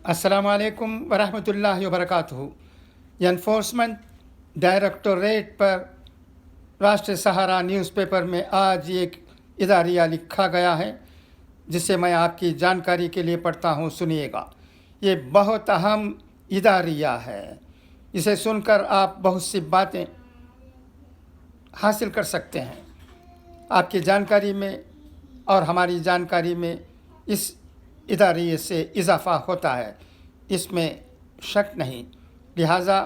अस्सलाम वालेकुम वरहमतुल्लाहि वबरकातुहू। एनफोर्समेंट डायरेक्टोरेट पर राष्ट्रीय सहारा न्यूज़पेपर में आज एक इदारिया लिखा गया है जिसे मैं आपकी जानकारी के लिए पढ़ता हूँ, सुनिएगा। ये बहुत अहम इदारिया है, इसे सुनकर आप बहुत सी बातें हासिल कर सकते हैं। आपकी जानकारी में और हमारी जानकारी में इस इदारे से इजाफ़ा होता है, इसमें शक नहीं। लिहाजा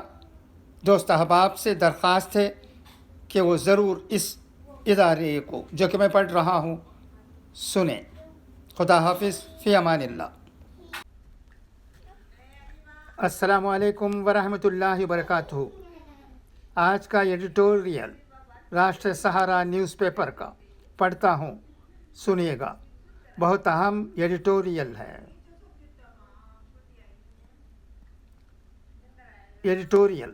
दोस्त अहबाब से दरख्वास्त है कि वो ज़रूर इस इदारे को जो कि मैं पढ़ रहा हूँ सुने। खुदा हाफिज़, फ़ी अमानिल्लाह। अस्सलामु अलैकुम वरहमतुल्लाहि वबरकातुहू। आज का एडिटोरियल राष्ट्रीय सहारा न्यूज़पेपर का पढ़ता हूँ, सुनिएगा। बहुत अहम एडिटोरियल है। एडिटोरियल,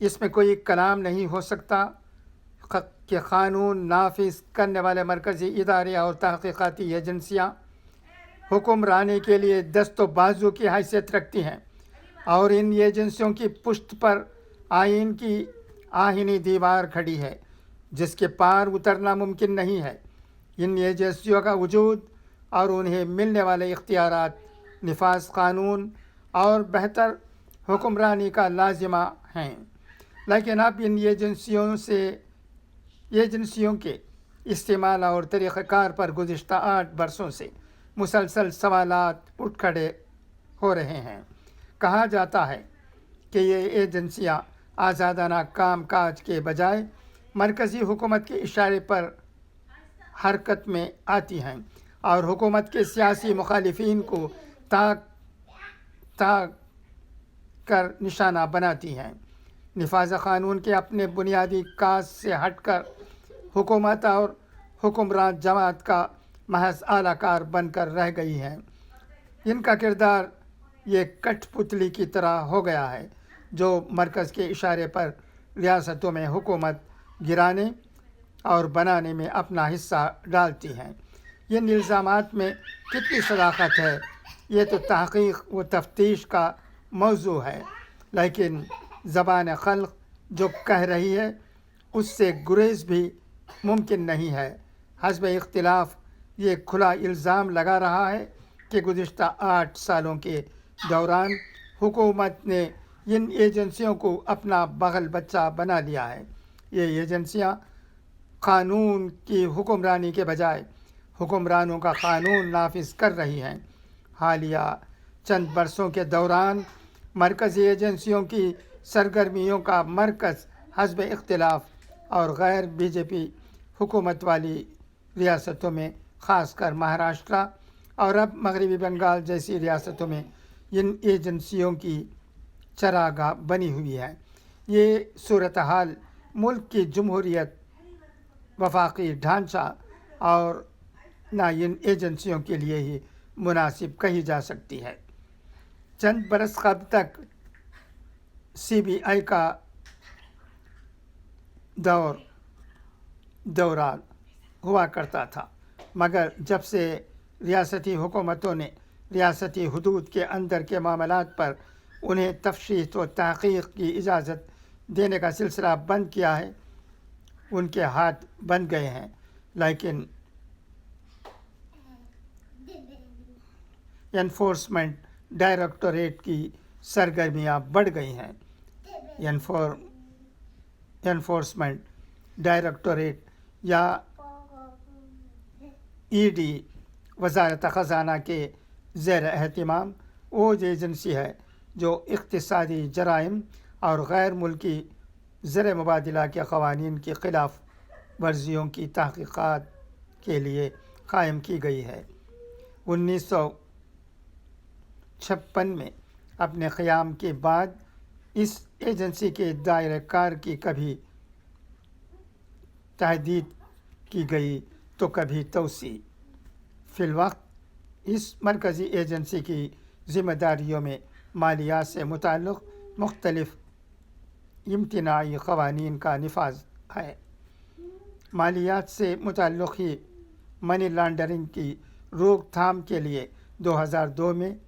इसमें कोई कलाम नहीं हो सकता कि क़ानून नाफिज करने वाले मरकज़ी इदारे और तहक़ीक़ाती एजेंसियाँ हुक्मरानी के लिए दस्तो बाजू की हैसियत रखती हैं और इन एजेंसियों की पुश्त पर आइन की आहिनी दीवार खड़ी है जिसके पार उतरना मुमकिन नहीं है। इन एजेंसियों का वजूद और उन्हें मिलने वाले इख्तियारात निफाज कानून और बेहतर हुक्मरानी का लाजिमा हैं, लेकिन अब इन एजेंसियों के इस्तेमाल और तरीक़ाकार पर गुज़िश्ता 8 बरसों से मुसलसल सवालात उठ खड़े हो रहे हैं। कहा जाता है कि ये एजेंसियाँ आज़ादाना काम काज के बजाय मरकज़ी हुकूमत के इशारे पर हरकत में आती हैं और हुकूमत के सियासी मुखालिफिन को ताक कर निशाना बनाती हैं। निफाज़ क़ानून के अपने बुनियादी काज से हटकर हुकूमत और हुक्मरान जमात का महज आलाकार बनकर रह गई हैं। इनका किरदार ये कठपुतली की तरह हो गया है जो मरकज़ के इशारे पर रियासतों में हुकूमत गिराने और बनाने में अपना हिस्सा डालती हैं। इन इल्ज़ामात में कितनी सदाकत है ये तो तहक़ीक़ व तफ्तीश का मौजू है, लेकिन ज़बान खल्क़ जो कह रही है उससे गुरेज भी मुमकिन नहीं है। हस्ब इख्तिलाफ ये खुला इल्ज़ाम लगा रहा है कि गुज़िश्ता 8 सालों के दौरान हुकूमत ने इन एजेंसियों को अपना बगल बच्चा बना लिया है। ये एजेंसियाँ क़ानून की हुक्मरानी के बजाय हुक्मरानों का क़ानून नाफिज कर रही हैं। हालिया चंद बरसों के दौरान मरकज़ी एजेंसियों की सरगर्मियों का मरकज़ हस्ब इख्तिलाफ और गैर बीजेपी हुकूमत वाली रियासतों में ख़ासकर महाराष्ट्र और अब मगरबी बंगाल जैसी रियासतों में इन एजेंसियों की चरागाह बनी हुई है। ये सूरत हाल मुल्क की जमहूरियत, वफाकी ढांचा और ना इन एजेंसियों के लिए ही मुनासिब कही जा सकती है। चंद बरस कबल तक CBI का दौरान हुआ करता था, मगर जब से रियासती हुकूमतों ने रियासती हुदूद के अंदर के मामलात पर उन्हें तफ्शीश व तहक़ीक़ की इजाज़त देने का सिलसिला बंद किया है, उनके हाथ बंद गए हैं। लेकिन एनफोर्समेंट डायरेक्टोरेट की सरगर्मियाँ बढ़ गई हैं। एनफोर्समेंट डायरेक्टोरेट या ED वज़ारत ख़ज़ाना के ज़ेर एहतिमाम वो एजेंसी है जो इक़्तिसादी जराइम और गैर मुल्की ज़र मुबादला के क़वानीन की ख़िलाफ़ वर्जियों की तहक़ीक़ात के लिए क़ायम की गई है। 1956 में अपने क़याम के बाद इस एजेंसी के दायरे कार की कभी तहदीद की गई तो कभी तोसी। फ़िलवक्त इस मरकज़ी एजेंसी की ज़िम्मेदारियों में मालियात से मुताल्लिक़ मुख्तलिफ़ इम्तिनाई क़वानीन का निफ़ाज़ है। मालियात से मुताल्लिक़ ही मनी लॉन्ड्रिंग की रोकथाम के लिए 2002 में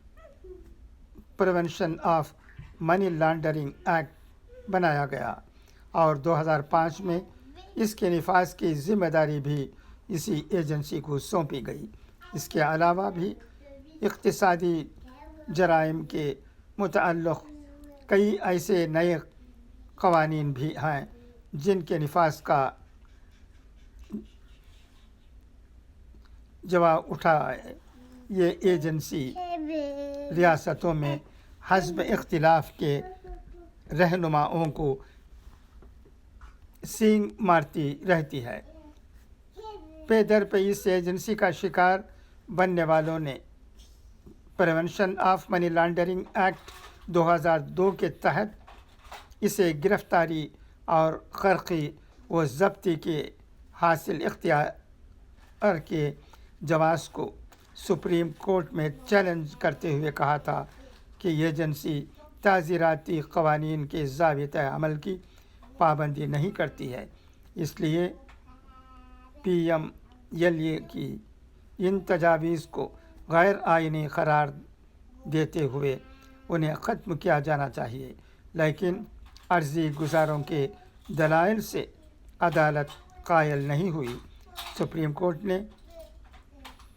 prevention of money laundering act बनाया गया और 2005 में इसके नफाज की जिम्मेदारी भी इसी एजेंसी को सौंपी गई। इसके अलावा भी इक़्तिसादी जराइम के मुतअल्लिक़ कई ऐसे नए क़वानीन भी हैं जिनके नफाज का जवाब उठाए ये एजेंसी रियासतों में हस्ब इख्तिलाफ के रहनुमाओं को सींग मारती रहती है। पे दर पे इस एजेंसी का शिकार बनने वालों ने prevention of money laundering act 2002 के तहत इसे गिरफ्तारी और क़र्क़ी व ज़ब्ती के हासिल इख्तियार के जवाज़ को सुप्रीम कोर्ट में चैलेंज करते हुए कहा था कि ये एजेंसी ताज़ीराती क़वानीन के ज़ाबिता अमल की पाबंदी नहीं करती है, इसलिए PMLA की इन तजावीज़ को गैर आइनी करार देते हुए उन्हें ख़त्म किया जाना चाहिए। लेकिन अर्ज़ी गुज़ारों के दलाइल से अदालत कायल नहीं हुई। सुप्रीम कोर्ट ने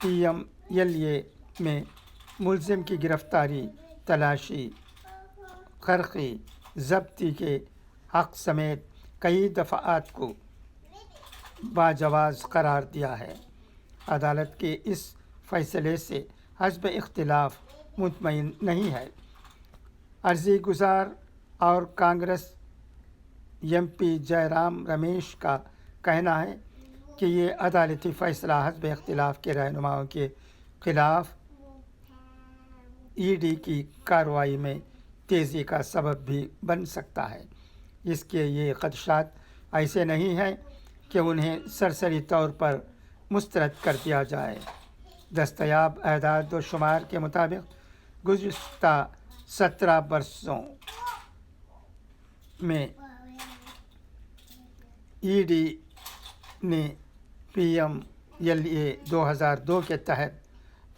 PMLA में मुलज़िम की गिरफ़्तारी, तलाशी, क़र्क़ी, ज़ब्ती के हक़ समेत कई दफ़ात को बाजवाज़ करार दिया है। अदालत के इस फ़ैसले से हस्ब इख्तिलाफ मुतमईन नहीं है। अर्ज़ी गुज़ार और कांग्रेस MP जयराम रमेश का कहना है कि ये अदालती फ़ैसला हस्ब इख्तिलाफ के रहनुमाओं के ख़िलाफ़ ED की कार्रवाई में तेज़ी का सबब भी बन सकता है। इसके ये ख़दशात ऐसे नहीं हैं कि उन्हें सरसरी तौर पर मुस्तरद कर दिया जाए। दस्तयाब एदाद व शुमार के मुताबिक गुज़िश्ता 17 बरसों में ED ने PMLA 2002 के तहत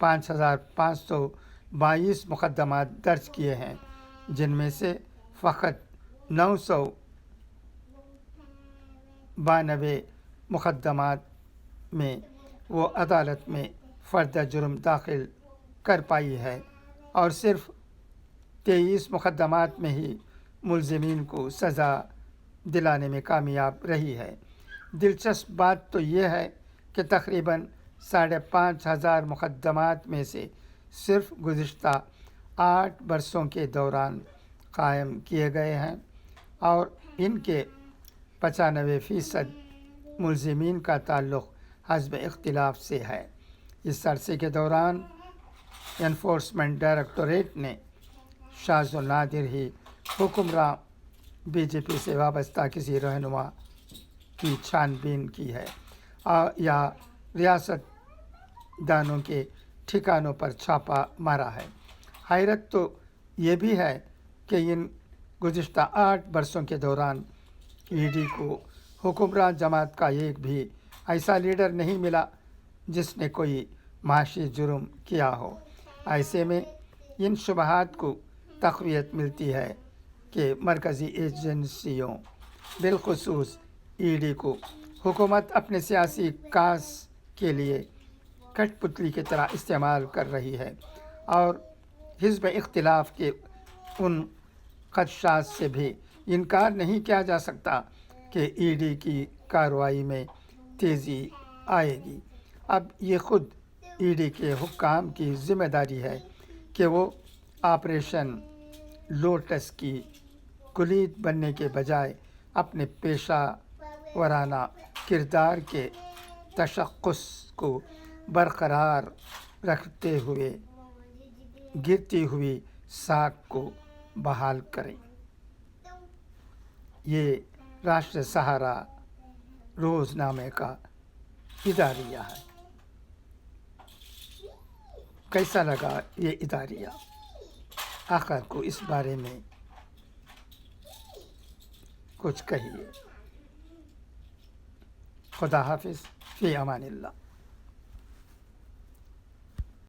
5,522 मुक़दमात दर्ज किए हैं, जिनमें से फ़कत 992 मुक़दमात में वो अदालत में फ़र्द जुर्म दाखिल कर पाई है और सिर्फ़ 23 मुक़दमात में ही मुलज़िमीन को सज़ा दिलाने में कामयाब रही है। दिलचस्प बात तो यह है कि तकरीबन 5,500 मुक़दमात में से सिर्फ़ गुज़िश्ता 8 बरसों के दौरान कायम किए गए हैं और इनके 95% मुलज़िमीन का ताल्लुक़ हस्ब इख्तिलाफ से है। इस अरसे के दौरान एनफोर्समेंट डायरेक्टोरेट ने शाज़ व नादिर ही हुक्मरान BJP से वाबस्ता किसी रहनुमा की छानबीन की है या रियासत दानों के ठिकानों पर छापा मारा है। हैरत तो ये भी है कि इन गुज़िश्ता 8 बरसों के दौरान ED को हुक्मरान जमात का एक भी ऐसा लीडर नहीं मिला जिसने कोई माशी जुर्म किया हो। ऐसे में इन शुबहात को तक़वियत मिलती है कि मरकज़ी एजेंसियों बिलखुसूस ED को हुकूमत अपने सियासी काज के लिए कठपुतली की तरह इस्तेमाल कर रही है और हिज़्ब इख्तिलाफ के उन ख़दशात से भी इनकार नहीं किया जा सकता कि ED की कार्रवाई में तेज़ी आएगी। अब ये ख़ुद ED के हुक्काम की ज़िम्मेदारी है कि वो ऑपरेशन लोटस की कुलीद बनने के बजाय अपने पेशा वराना किरदार के तशख़्ख़ुस को बरकरार रखते हुए गिरती हुई साख को बहाल करें। ये राष्ट्र सहारा रोज़नामे का इदारिया है। कैसा लगा ये इदारिया? आखिर को इस बारे में कुछ कहिए। खुदा हाफिज़, फ़ी अमानिल्लाह।